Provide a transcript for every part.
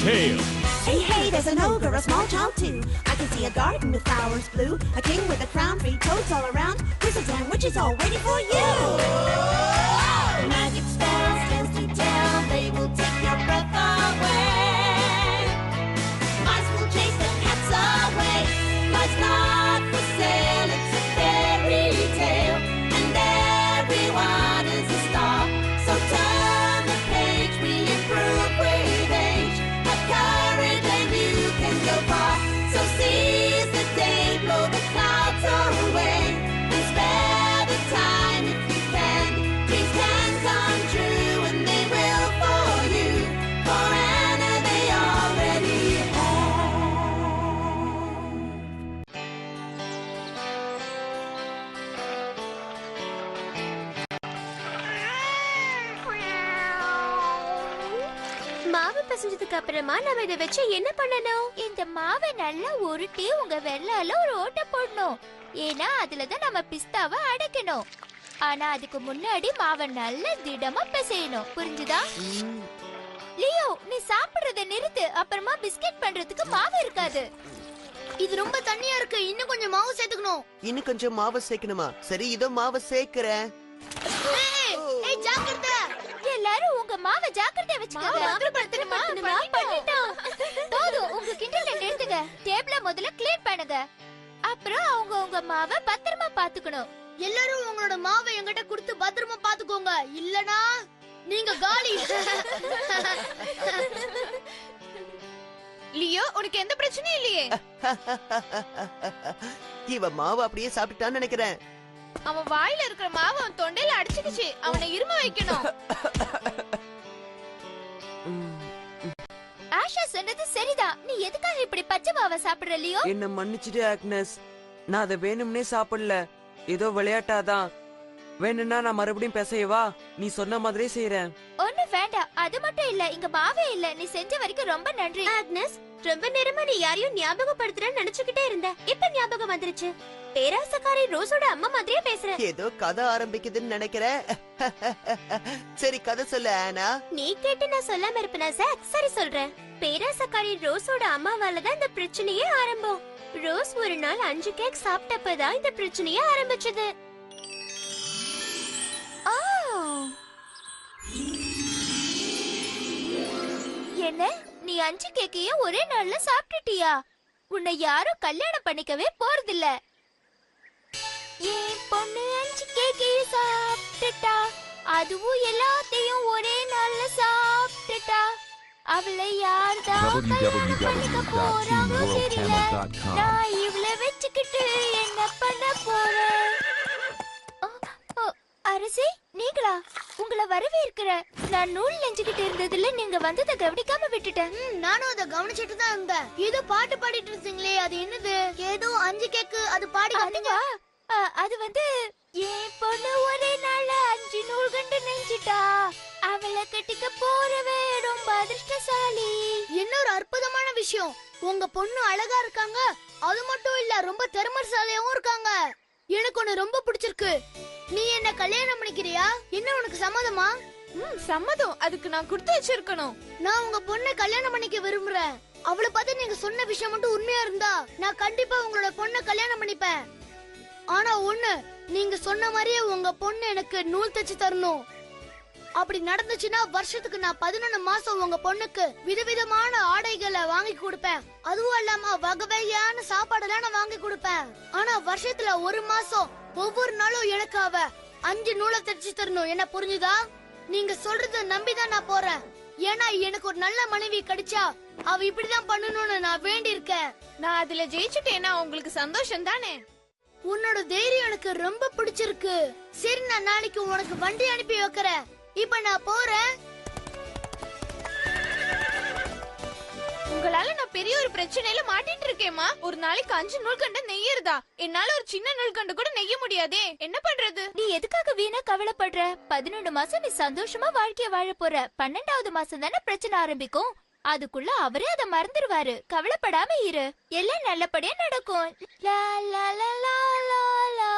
tale. Hey, hey, there's an ogre, a small child too. I can see a garden with flowers blue, a king with a crown, 3 toads all around, wizards and witches all waiting for you. Magic spells, tales to tell, they will take your breath away. Mice will chase the cats away. Life's not for sale, it's a fairy tale, and everyone is a star. So turn the page, we improve with age. Have courage and you can go far. So seize the day, blow the clouds away, and spare the time if you can. Dreams can come true and they will for you. For Anna they already மாவு பசஞ்சதுக்கு அப்புறமா நம்ம இதை வச்சு என்ன பண்ணணும்? இந்த மாவை நல்லா உருட்டி உங்க வெள்ளால ஒரு ஓட்டை போடணும். ஏன்னா அதுலதான் நம்ம பிஸ்தாவை அடைக்கணும். ஆனா அதுக்கு முன்னாடி மாவை நல்லா திடமா பிசையணும். புரிஞ்சுதா? லியோ, நீ சாப்பிடுறத நிறுத்து. அப்புறமா பிஸ்கட் பண்றதுக்கு மாவு இருக்காது. இது ரொம்ப தண்ணியா இருக்கு. இன்னும் கொஞ்சம் மாவு சேர்த்துக்கணும். இன்னும் கொஞ்சம் மாவு சேர்க்கணுமா? சரி, இதோ மாவு சேர்க்கிறேன். ஏய், ஜாக்கிரதை. எல்லாரும் உங்க மாவை ஜாக்கிரதையா வச்சுக்கோங்க. பண்ணிட்டோம். போதும், உங்க கிண்டல நிறுத்துங்க. டேபிள முதல்ல க்ளீன் பண்ணுங்க. அப்புறம் அவங்க உங்க மாவை பத்திரமா பாத்துக்கணும். எல்லாரும் உங்களோட மாவை என்கிட்ட கொடுத்து பத்திரமா பாத்துக்கோங்க. இல்லனா நீங்க காலி. லியோ, உனக்கு எந்த பிரச்சனையும் இல்லையே? இவ மாவு அப்படியே சாப்பிட்டான்னு நினைக்கிறேன். அவன் வாயில இருக்கிற மாவு அவன் தொண்டையில அடிச்சுக்கிச்சு. அவனை இரும வைக்கணும். ஆஷா சொன்னது சரிதான். நீ எதுக்காக இப்படி பச்சை மாவை சாப்பிடுற லியோ? என்ன மன்னிச்சிடு ஆக்னஸ், நான் அதை வேணும்னே சாப்பிடல. ஏதோ விளையாட்டாதான். வேணும்னா நான் மறுபடியும் பேசையவா? நீ சொன்ன மாதிரியே செய்யறேன். ஒண்ணு வேண்டாம். அது மட்டும் இல்ல, இங்க மாவே இல்ல. நீ செஞ்ச வரைக்கும் ரொம்ப நன்றி. ஆக்னஸ், ரொம்ப நேரமா நீ யாரையும் ஞாபகப்படுத்துறேன்னு நினைச்சுக்கிட்டே இருந்த. இப்ப ஞாபகம் வந்துருச்சு. பேராசக்காரி ரோஸோட அம்மா மாதிரியே பேசுற. ஏதோ கதை ஆரம்பிக்குதுன்னு நினைக்கிறேன். சரி, கதை சொல்ல ஆனா. நீ கேட்டு நான் சொல்லாம இருப்பேனா சாக்? சரி சொல்றேன். பேராசக்காரி ரோஸோட அம்மாவால தான் இந்த பிரச்சனையே ஆரம்பம். ரோஸ் ஒரு நாள் 5 கேக் சாப்பிட்டப்பதான் இந்த பிரச்சனையே ஆரம்பிச்சது. என்ன, நீ 5 கேக்கையும் ஒரே நாள்ல சாப்பிட்டுட்டியா? உன்னை யாரும் கல்யாணம் பண்ணிக்கவே போறதில்ல. ஏன் பொண்ணு 5 கேக்கையும் சாப்பிட்டுட்டா, அதுவும் எல்லாத்தையும் ஒரே நாள்ல சாப்பிட்டுட்டா. அவளை யார்தான் கல்யாணம் பண்ணிக்க போறாங்க தெரியல. நான் இவளை வச்சுக்கிட்டு என்ன பண்ண போறேன்? அரசி, நீங்களா? உங்களை வரவேற்கிற. நான் நூல் நெஞ்சுக்கிட்டு இருந்ததுல நீங்க வந்ததை கவனிக்காம விட்டுட்டேன். நானும் அதை கவனிச்சிட்டு தான் இருந்தேன். ஏதோ பாட்டு பாடிட்டு இருந்தீங்களே, அது என்னது? ஏதோ 5 கேக்கு அது பாடி வந்தீங்க. அது வந்து ஏன் பொண்ணு ஒரே நாள்ல 5 நூல்கண்டு நெஞ்சிட்டா. அவளை கட்டிக்க போறவே ரொம்ப அதிர்ஷ்டசாலி. இன்னொரு அற்புதமான விஷயம், உங்க பொண்ணு அழகா இருக்காங்க. அது மட்டும் இல்ல, ரொம்ப திறமைசாலியாவும் இருக்காங்க. எனக்கு ஒண்ணு ரொம்ப பிடிச்சிருக்கு. நீ என்ன கல்யாணம் பண்ணிக்கிறியா? என்ன உனக்கு சம்மதமா? சம்மதம். அதுக்கு நான் கொடுத்து வச்சிருக்கணும். நான் உங்க பொண்ணை கல்யாணம் பண்ணிக்க விரும்புறேன். அவளை பார்த்து நீங்க சொன்ன விஷயம் மட்டும் உண்மையா இருந்தா நான் கண்டிப்பா உங்களோட பொண்ணை கல்யாணம் பண்ணிப்பேன். ஆனா ஒண்ணு, நீங்க சொன்ன மாதிரியே உங்க பொண்ணு எனக்கு நூல் தச்சு தரணும். அப்படி நடந்துச்சுன்னா வருஷத்துக்கு நான் 11 மாசம் உங்க பொண்ணுக்கு விதவிதமான ஆடைகளை வாங்கி கொடுப்பேன். அதுவும் இல்லாம வகை வகையான சாப்பாடெல்லாம் நான் வாங்கி கொடுப்பேன். ஆனா வருஷத்துல 1 மாசம் ஒவ்வொரு நாளும் எனக்கு அவ 5 நூலை தச்சு தரணும். என்ன புரிஞ்சுதா? நீங்க சொல்றத நம்பிதான் நான் போறேன். ஏன்னா எனக்கு ஒரு நல்ல மனைவி கிடைச்சா அவ இப்படிதான் பண்ணணும்னு நான் வேண்டி இருக்கேன். நான் அதுல ஜெயிச்சுட்டேன்னா உங்களுக்கு சந்தோஷம் தானே? உன்னோட தைரியம் எனக்கு ரொம்ப பிடிச்சிருக்கு. சரி, நான் நாளைக்கு உனக்கு வண்டி அனுப்பி வைக்கிறேன். இப்ப நான் போறேன். உங்களால நான் பெரிய ஒரு பிரச்சனையில மாட்டிட்டு இருக்கேமா. ஒரு நாளைக்கு 5 நூல்கண்டு நெய்யறதா? என்னால ஒரு சின்ன நூல்கண்டு கூட நெய்ய முடியாதே. என்ன பண்றது? நீ எதுக்காக வீணா கவலைப்படுற? 11 மாசம் நீ சந்தோஷமா வாழ்க்கைய வாழ போற. 12வது மாசம் தானே பிரச்சனை ஆரம்பிக்கும். அதுக்குள்ள அவரே அத மறந்துடுவாரு. கவலைப்படாம இரு, எல்லாம் நல்லபடியா நடக்கும். லா லா லா லா லா லா.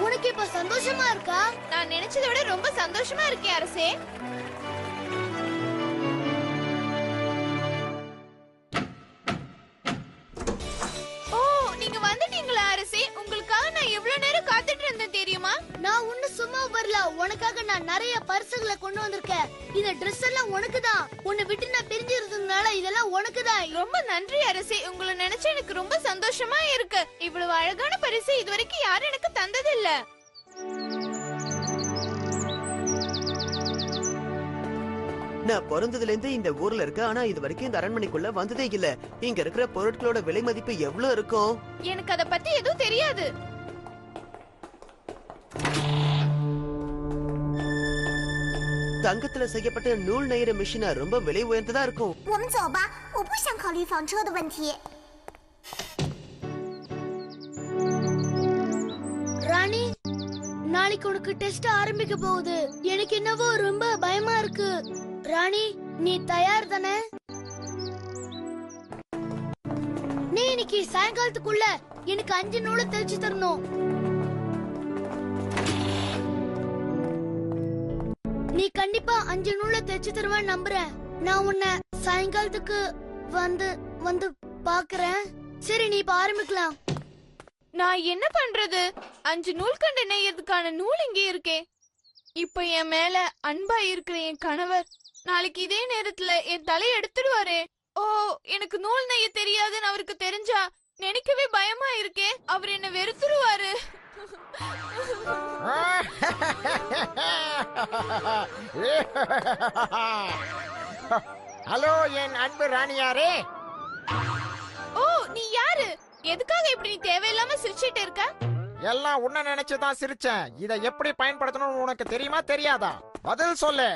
உனக்கு இப்ப சந்தோஷமா இருக்கா? நான் நினைச்சதை விட ரொம்ப சந்தோஷமா இருக்கேன் அரசே. ஓ, நீங்க வந்துட்டீங்களா அரசே? உங்களுக்காக நான் எவ்வளவு நேரம் காத்துட்டு இருந்தேன் தெரியுமா? நான் ஒண்ணு சும்மா வரல, உனக்காக நான் நிறைய பரிசுகளை கொண்டு வந்திருக்கேன். இந்த ட்ரெஸ் எல்லாம் உனக்கு தான். உன்னை விட்டு நான் பிரிஞ்சிருந்ததுனால இதெல்லாம் உனக்கு தான். ரொம்ப நன்றி அரசே. உங்களை நினைச்சு எனக்கு ரொம்ப சந்தோஷமா இருக்கு. இவ்வளவு அழகான பரிசு இதுவரைக்கும் யாரும் எனக்கு தந்ததில்ல. நான் பிறந்ததுல இருந்து இந்த ஊர்ல இருக்க, ஆனா இது வரைக்கும் இந்த அரண்மனைக்குள்ள வந்ததே இல்ல. இங்க இருக்கிற பொருட்களோட விலை மதிப்பு எவ்வளவு இருக்கும்? எனக்கு அத பத்தி எதுவும் தெரியாது. தங்கத்துல செய்யப்பட்ட நூல் நெய்யற மிஷினா ரொம்ப விலை உயர்ந்ததா இருக்கும். 我们走吧，我不想考虑房车的问题。 ராணி, நாளைக்கு உனக்கு டெஸ்ட் ஆரம்பிக்க போகுது. எனக்கு என்னவோ ரொம்ப பயமா இருக்கு. ராணி, நீ தயார் தானே? நீ இன்னைக்கு சாயங்காலத்துக்குள்ள எனக்கு 5 நூலை தைச்சு தரணும். நீ கண்டிப்பா 5 நூலை தைச்சு தருவேன்னு நம்புறேன். நான் உன்னை சாயங்காலத்துக்கு வந்து வந்து பாக்குறேன். சரி, நீ இப்ப ஆரம்பிக்கலாம். நான் என்ன பண்றது? 5 நூல்கண்டு நெய்யறதுக்கான நூல் இங்கே இருக்கே. இப்ப என் மேல அன்பா இருக்கிற என் கணவர் நாளைக்கு இதே நேரத்துல என் தலையை எடுத்துடுவாரே. ஓ, எனக்கு நூல் நெய்ய தெரியாதுன்னு அவருக்கு தெரிஞ்சா நினைக்கவே பயமா இருக்கே. அவர் என்ன வெறுத்துருவாரு. ஹலோ என் அன்பு ராணியாரே. ஓ, நீ யாரு? எதுக்காக இப்படி நீ தேவையில்லாம சிரிச்சிட்டு இருக்க? எல்லாம் உன்ன நினைச்சுதான் சிரிச்சேன். இதை எப்படி பயன்படுத்தணும்னு உனக்கு தெரியுமா தெரியாதா? பதில் சொல்லு.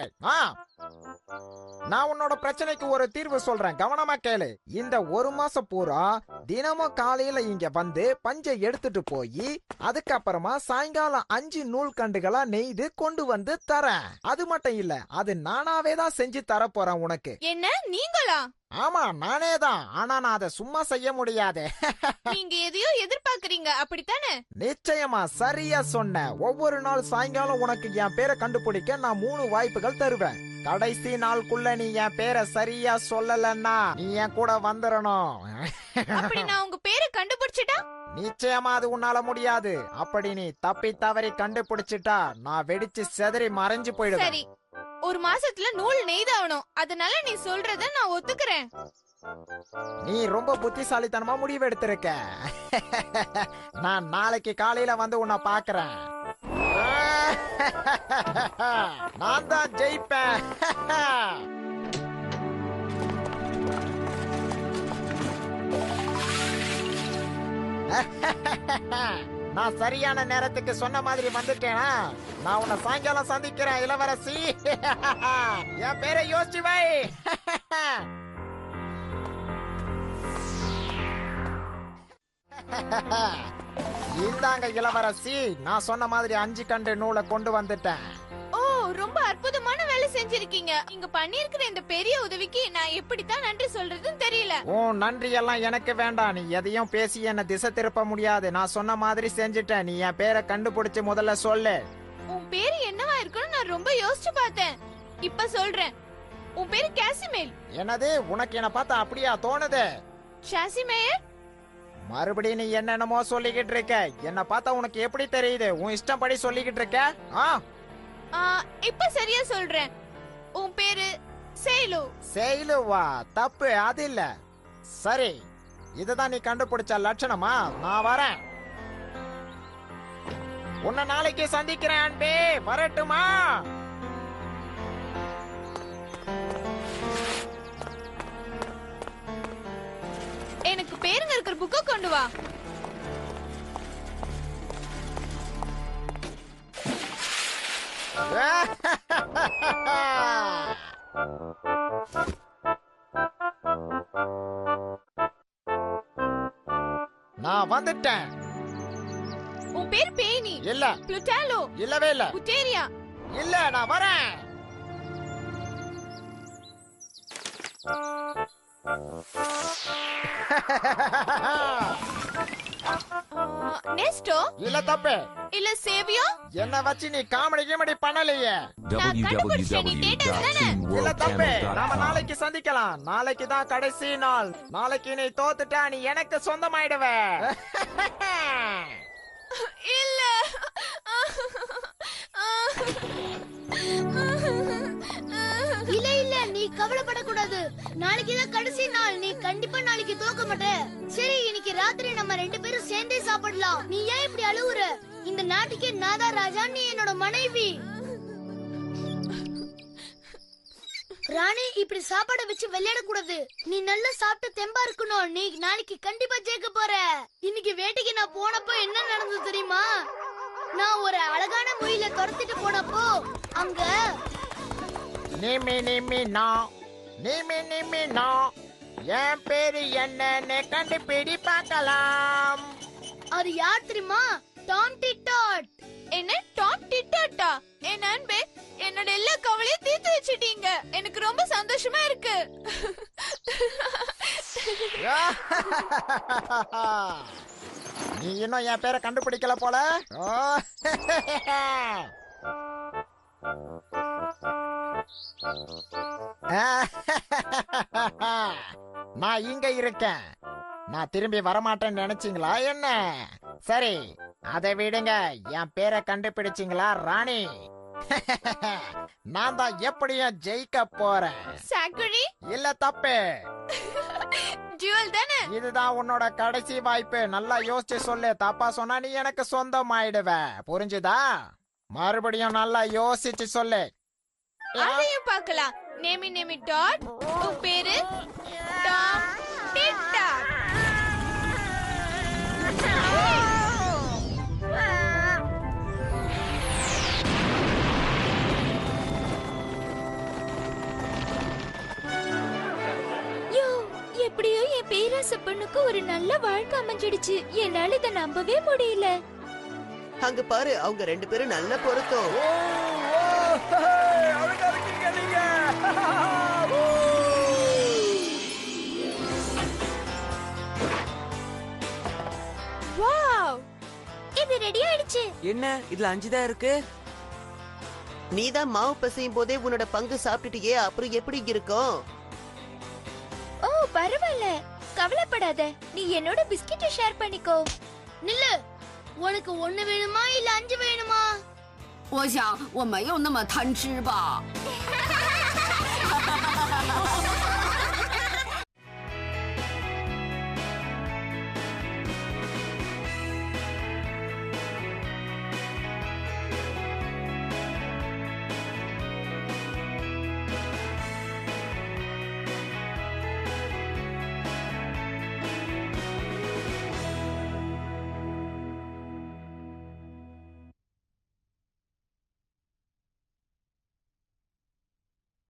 நான் உன்னோட பிரச்சனைக்கு ஒரு தீர்வு சொல்றேன், கவனமா கேளு. இந்த 1 மாசம் பூரா தினமும் காலையில இங்க வந்து பஞ்சை எடுத்துட்டு போய் அதுக்கப்புறமா சாயங்காலம் 5 நூல் கண்டுகளா நெய்து கொண்டு வந்து தரேன். அது மட்டும் இல்ல, அது நானாவே தான் செஞ்சு தர போறேன் உனக்கு. என்ன, நீங்களா? ஆமா, நானே தான். ஆனா நான் அதை சும்மா செய்ய முடியாது. நீங்க எதையோ எதிர்பார்க்கறீங்க, அப்படித்தானே? நிச்சயமா, சரியா சொன்ன. ஒவ்வொரு நாள் சாயங்காலம் உனக்கு என் பேரை கண்டுபிடிக்க நான் 3 வாய்ப்புகள் தருவேன். கடைசி நாளுக்குள்ள நீ என் பேரை சரியா சொல்லலன்னா நீ என் கூட வந்துடணும். அப்படி நான் உங்க பேரை கண்டுபிடிச்சிட்டா? நிச்சயமா அது உன்னால முடியாது. அப்படி நீ தப்பி தவறி கண்டுபிடிச்சிட்டா நான் வெடிச்சு செதறி மறைஞ்சு போயிடுவேன். சரி, 1 மாசத்துல நூல் நெய்தாகணும். அதனால நீ சொல்றத நான் ஒத்துக்கிறேன். நீ ரொம்ப புத்திசாலித்தனமா முடிவு எடுத்திருக்க. நான் நாளைக்கு காலையில வந்து உன்னை பாக்குறேன். நான் தான் ஜெயிப்பேன். நான் சரியான நேரத்துக்கு சொன்ன மாதிரி வந்துட்டேனா? நான் உன்னை சாயங்காலம் சந்திக்கிறேன் இளவரசி. என் பேரை யோசிச்சு வை. இந்தாங்க இளவரசி, நான் சொன்ன மாதிரி 5 கண்டு நூலை கொண்டு வந்துட்டேன். ஓ, ரொம்ப அற்புதமான வேலை செஞ்சிருக்கீங்க. இங்க பண்ணிருக்கிற இந்த பெரிய உதவிக்கு நான் எப்படித்தான் நன்றி சொல்றதுன்னு தெரியல. உன் நன்றி எல்லாம் எனக்கு வேண்டாம். நீ எதையும் பேசி என்ன திசை திருப்ப முடியாது. நான் சொன்ன மாதிரி செஞ்சுட்டேன். நீ என் பேரை கண்டுபிடிச்சு முதல்ல சொல்லு. உன் பேரு என்னவா இருக்குன்னு நான் ரொம்ப யோசிச்சு பார்த்தேன். இப்ப சொல்றேன். உன் பேரு கேசிமேல். என்னது, உனக்கு என்ன பார்த்தா அப்படியா தோணுது? ஷாசிமேயர்? மறுபடியும் நீ என்னென்னமோ சொல்லிக்கிட்டு இருக்க. என்ன பார்த்தா உனக்கு எப்படி தெரியுது? உன் இஷ்டப்படி சொல்லிக்கிட்டு இருக்க. இப்ப சரியா சொல்றேன். உன் பேரு சேலு. சேலுவா? தப்பு, அது இல்ல. சரி, இதுதான் நீ கண்டுபிடிச்ச லட்சணமா? நான் வரேன். உன்னை நாளைக்கு சந்திக்கிறேன் அன்பே. வரட்டுமா? எனக்கு பேருங்க இருக்கிற புக்க கொண்டு வா. நான் வந்துட்டேன். உன் பேர் பேனி. இல்ல. புளுட்டாலோ. இல்லவே இல்ல. புட்டேரியா. இல்ல, நான் வரேன். நெஸ்டோ இல்ல தப்பு. இல்ல சேவியோ? என்ன வச்சு நீ காமெடி பண்ணலையே. நான் கண்டுபிடிச்சேன், நீ டேட்டஸ் தானே? இல்ல தப்பு. நாம www.teamworldchannel.com. நாளைக்கு சந்திக்கலாம். நாளைக்கு தான் கடைசி நாள். நாளைக்கு நீ தோத்துட்டா நீ எனக்கு சொந்தமாயிடுவ. இல்ல. இல்ல இல்ல நீ கவலைப்படக்கூடாது. நாளைக்கு தான் கடைசி நாள். நீ கண்டிப்பா நாளைக்கு தோக்க மாட்ட. சரி, இன்னைக்கு ராத்திரி நம்ம 2 பேரும் சேர்ந்தே சாப்பிடலாம். நீ ஏன் இப்படி அழுவுற? இந்த நாட்டுக்கே நான் தான் ராஜா, நீ என்னோட மனைவி. ராணி, இப்படி சாப்பாடை வச்சு விளையாட கூடாது. நீ நல்லா சாப்பிட்டு தெம்பா இருக்கணும். நீ நாளைக்கு கண்டிப்பா ஜெயிக்க போற. இன்னைக்கு வேட்டைக்கு நான் போனப்போ என்ன நடந்தது தெரியுமா? நான் ஒரு அழகான முயல துரத்திட்டு போனப்போ அங்க நிமி நோ என் பேரு என்னன்னு கண்டுபிடி பார்க்கலாம். அது யார் தெரியுமா? டாம் டிட்டாட். என்ன டாம் டிட்டாட்டா? என் அன்பே, என்னோட எல்லா கவலையும் தீர்த்து வச்சிட்டீங்க. எனக்கு ரொம்ப சந்தோஷமா இருக்கு. நீ இன்னும் என் பேரை கண்டுபிடிக்கல போல. நான் இங்க இருக்கேன். நான் திரும்பி வரமாட்டேன்னு நினைச்சீங்களா என்ன? சரி, அதை விடுங்க. என் பேரை கண்டுபிடிச்சீங்களா ராணி? நான் தான் எப்படியும் ஜெயிக்க போறேன். சாக்குரி? இல்ல தப்பு. ஜுவல் தானே? இதுதான் உன்னோட கடைசி வாய்ப்பு. நல்லா யோசிச்சு சொல்லு. தப்பா சொன்னா நீ எனக்கு சொந்தமாயிடுவ. புரிஞ்சுதா? மறுபடியும் நல்லா யோசிச்சு சொல்லு. அதையும் பார்க்கலாம். நேமி டாட். உன் பேரு டாம் டிட்டாட். எப்படியோ என் பேராசை பொண்ணுக்கு ஒரு நல்ல வாழ்க்கை அமைஞ்சிடுச்சு. என்னால இதை நம்பவே முடியல. அங்க பாரு, அவங்க 2 பேரும் நல்ல பொருத்தம். வாவ், இது ரெடி ஆயிடுச்சு. என்ன இதுல 5 தான் இருக்கு? நீதான் மாவு பசையும் போதே உன்னோட பங்கு சாப்பிட்டுட்டியே, அப்புறம் எப்படி இருக்கும்? ஓ பரவாயில்ல, கவலைப்படாத. நீ என்னோட பிஸ்கெட்டை ஷேர் பண்ணிக்கோ. நில்லு. உனக்கு 1 வேணுமா இல்ல 5 வேணுமா?我想我没有那么贪吃吧。